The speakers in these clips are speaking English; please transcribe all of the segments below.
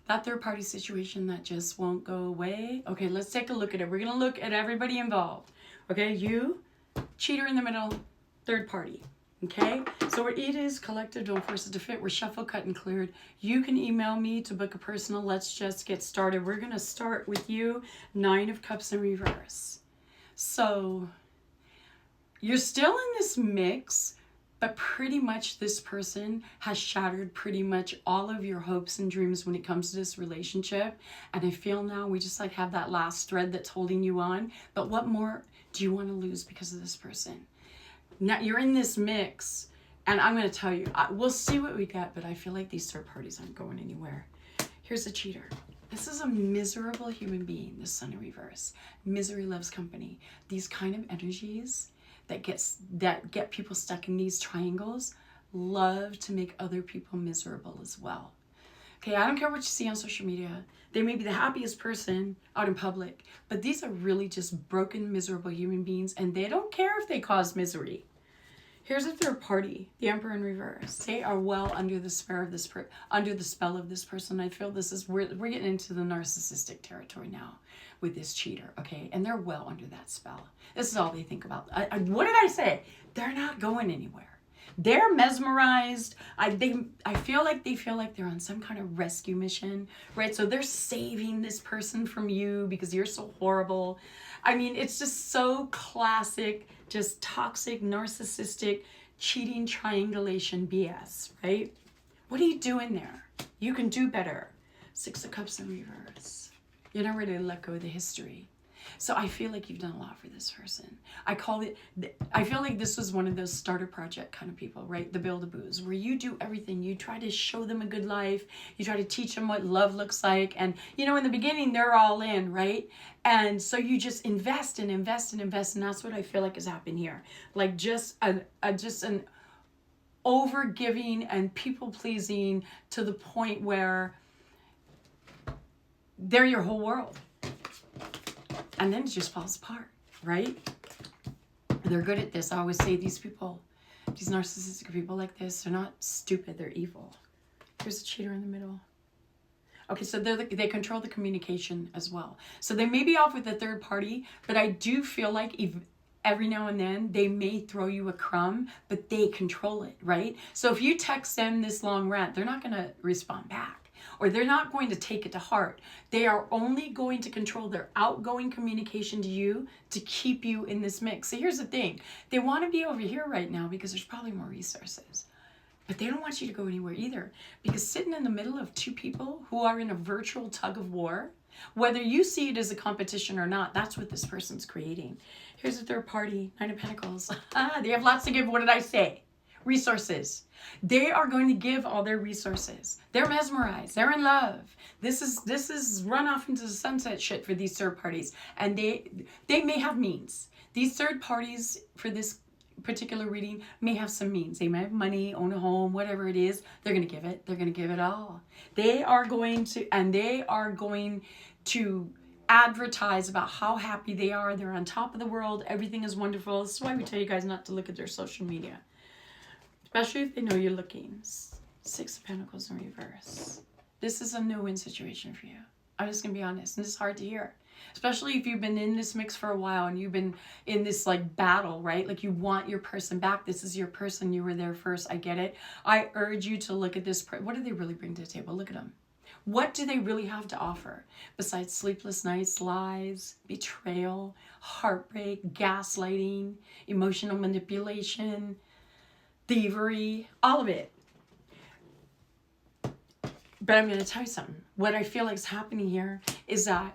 That third party situation that just won't go away. Okay, let's take a look at it. We're going to look at everybody involved. Okay, you, cheater in the middle, third party. Okay, so it is collective, don't force it to fit. We're shuffle, cut, and cleared. You can email me to book a personal. Let's just get started. We're going to start with you, 9 of Cups in reverse. So you're still in this mix, but pretty much this person has shattered pretty much all of your hopes and dreams when it comes to this relationship. And I feel now we just like have that last thread that's holding you on. But what more do you want to lose because of this person? Now you're in this mix, and I'm going to tell you, we'll see what we get, but I feel like these third parties aren't going anywhere. Here's a cheater. This is a miserable human being, the Sun in reverse. Misery loves company. These kind of energies that get people stuck in these triangles love to make other people miserable as well. Okay, I don't care what you see on social media. They may be the happiest person out in public, but these are really just broken, miserable human beings, and they don't care if they cause misery. Here's a third party, the Emperor in reverse. They are well under the spell of this person. I feel this is we're getting into the narcissistic territory now with this cheater, okay? And they're well under that spell. This is all they think about. What did I say? They're not going anywhere. They're mesmerized. I feel like they feel like they're on some kind of rescue mission, right? So they're saving this person from you because you're so horrible. I mean, it's just so classic, just toxic, narcissistic, cheating triangulation BS, right? What are you doing there? You can do better. 6 of Cups in reverse. You're not ready to let go of the history. So I feel like you've done a lot for this person. I feel like this was one of those starter project kind of people, right? The build-a-boos, where you do everything. You try to show them a good life. You try to teach them what love looks like. And, you know, in the beginning, they're all in, right? And so you just invest and invest and invest. And that's what I feel like has happened here. Like just an over-giving and people-pleasing to the point where they're your whole world. And then it just falls apart, right? They're good at this. I always say these people, these narcissistic people like this, they're not stupid, they're evil. Here's a cheater in the middle. Okay, so they control the communication as well. So they may be off with a third party, but I do feel like every now and then they may throw you a crumb, but they control it, right? So if you text them this long rant, they're not going to respond back. Or they're not going to take it to heart. They are only going to control their outgoing communication to you to keep you in this mix. So here's the thing. They want to be over here right now because there's probably more resources. But they don't want you to go anywhere either. Because sitting in the middle of two people who are in a virtual tug of war, whether you see it as a competition or not, that's what this person's creating. Here's a third party, 9 of Pentacles. They have lots to give. What did I say? Resources. They are going to give all their resources. They're mesmerized. They're in love. This is run off into the sunset shit for these third parties. And they may have means. These third parties for this particular reading may have some means. They may have money, own a home, whatever it is. They're going to give it. They're going to give it all. They are going to advertise about how happy they are. They're on top of the world. Everything is wonderful. This is why we tell you guys not to look at their social media. Especially if they know you're looking. 6 of Pentacles in reverse. This is a no-win situation for you. I'm just going to be honest. And it's hard to hear. Especially if you've been in this mix for a while and you've been in this like battle, right? Like you want your person back. This is your person. You were there first. I get it. I urge you to look at this. What do they really bring to the table? Look at them. What do they really have to offer besides sleepless nights, lies, betrayal, heartbreak, gaslighting, emotional manipulation, thievery, all of it? But I'm going to tell you something. What I feel like is happening here is that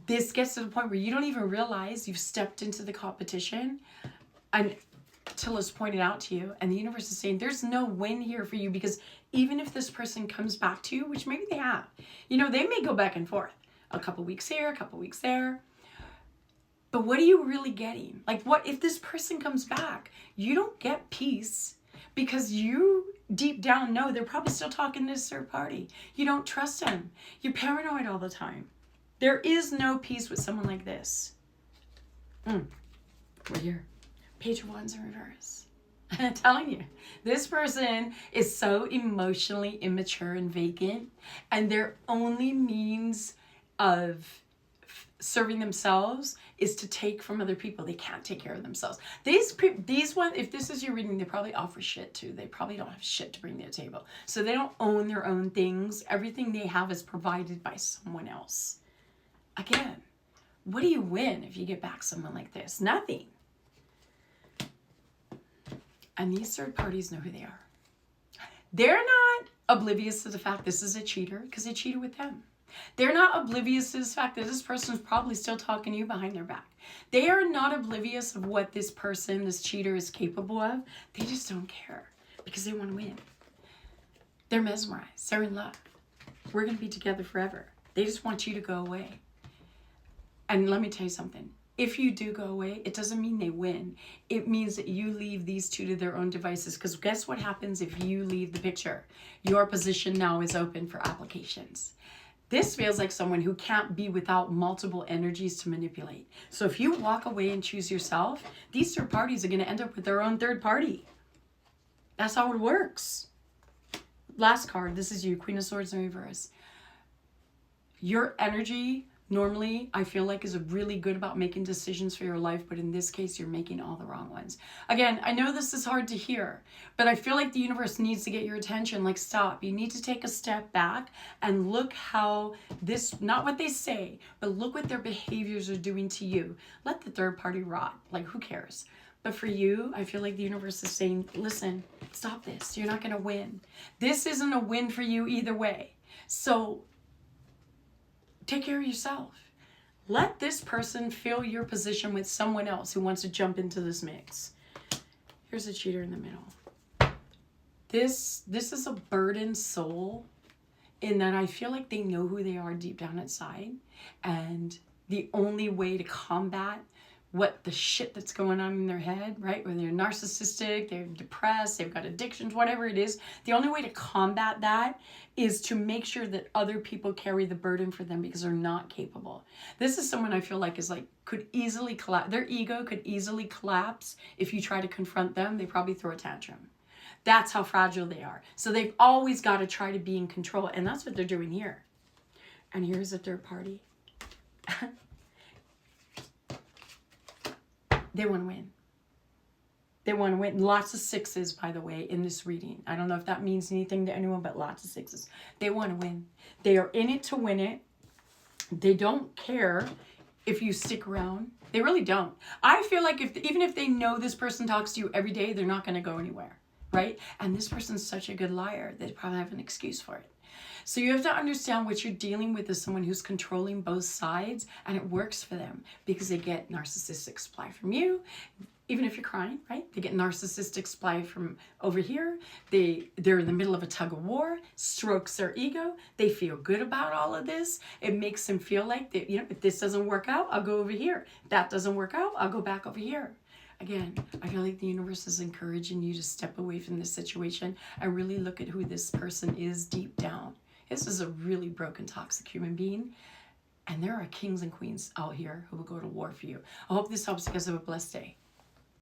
this gets to the point where you don't even realize you've stepped into the competition until it's pointed out to you. And the universe is saying there's no win here for you, because even if this person comes back to you, which maybe they have, you know, they may go back and forth. A couple weeks here, a couple weeks there. But what are you really getting? Like, what if this person comes back? You don't get peace because you deep down know they're probably still talking to this third party. You don't trust them. You're paranoid all the time. There is no peace with someone like this. We're here. Page of Wands in reverse. I'm telling you, this person is so emotionally immature and vacant, and their only means of serving themselves is to take from other people. They can't take care of themselves. These ones, if this is your reading, they probably offer shit too. They probably don't have shit to bring to the table. So they don't own their own things. Everything they have is provided by someone else. Again, what do you win if you get back someone like this? Nothing. And these third parties know who they are. They're not oblivious to the fact this is a cheater because they cheated with them. They're not oblivious to the fact that this person is probably still talking to you behind their back. They are not oblivious of what this person, this cheater, is capable of. They just don't care because they want to win. They're mesmerized. They're in love. We're going to be together forever. They just want you to go away. And let me tell you something. If you do go away, it doesn't mean they win. It means that you leave these two to their own devices. Because guess what happens if you leave the picture? Your position now is open for applications. This feels like someone who can't be without multiple energies to manipulate. So if you walk away and choose yourself, these third parties are going to end up with their own third party. That's how it works. Last card, this is you, Queen of Swords in reverse. Your energy normally, I feel like, is really good about making decisions for your life, but in this case, you're making all the wrong ones. Again, I know this is hard to hear, but I feel like the universe needs to get your attention. Like, stop. You need to take a step back and look how this, not what they say, but look what their behaviors are doing to you. Let the third party rot. Like, who cares? But for you, I feel like the universe is saying, listen, stop this. You're not going to win. This isn't a win for you either way. So take care of yourself. Let this person fill your position with someone else who wants to jump into this mix. Here's a cheater in the middle. This is a burdened soul in that I feel like they know who they are deep down inside. And the only way to combat what the shit that's going on in their head, right? Where they're narcissistic, they're depressed, they've got addictions, whatever it is. The only way to combat that is to make sure that other people carry the burden for them because they're not capable. This is someone I feel like is like, could easily collapse. Their ego could easily collapse if you try to confront them. They probably throw a tantrum. That's how fragile they are. So they've always got to try to be in control. And that's what they're doing here. And here's a third party. They want to win. They want to win. Lots of sixes, by the way, in this reading. I don't know if that means anything to anyone, but lots of sixes. They want to win. They are in it to win it. They don't care if you stick around. They really don't. I feel like even if they know this person talks to you every day, they're not going to go anywhere, right? And this person's such a good liar. They probably have an excuse for it. So you have to understand what you're dealing with is someone who's controlling both sides, and it works for them because they get narcissistic supply from you. Even if you're crying, right? They get narcissistic supply from over here. They're in the middle of a tug of war, strokes their ego. They feel good about all of this. It makes them feel like that, if this doesn't work out, I'll go over here. If that doesn't work out, I'll go back over here. Again, I feel like the universe is encouraging you to step away from this situation and really look at who this person is deep down. This is a really broken, toxic human being. And there are kings and queens out here who will go to war for you. I hope this helps. You guys have a blessed day.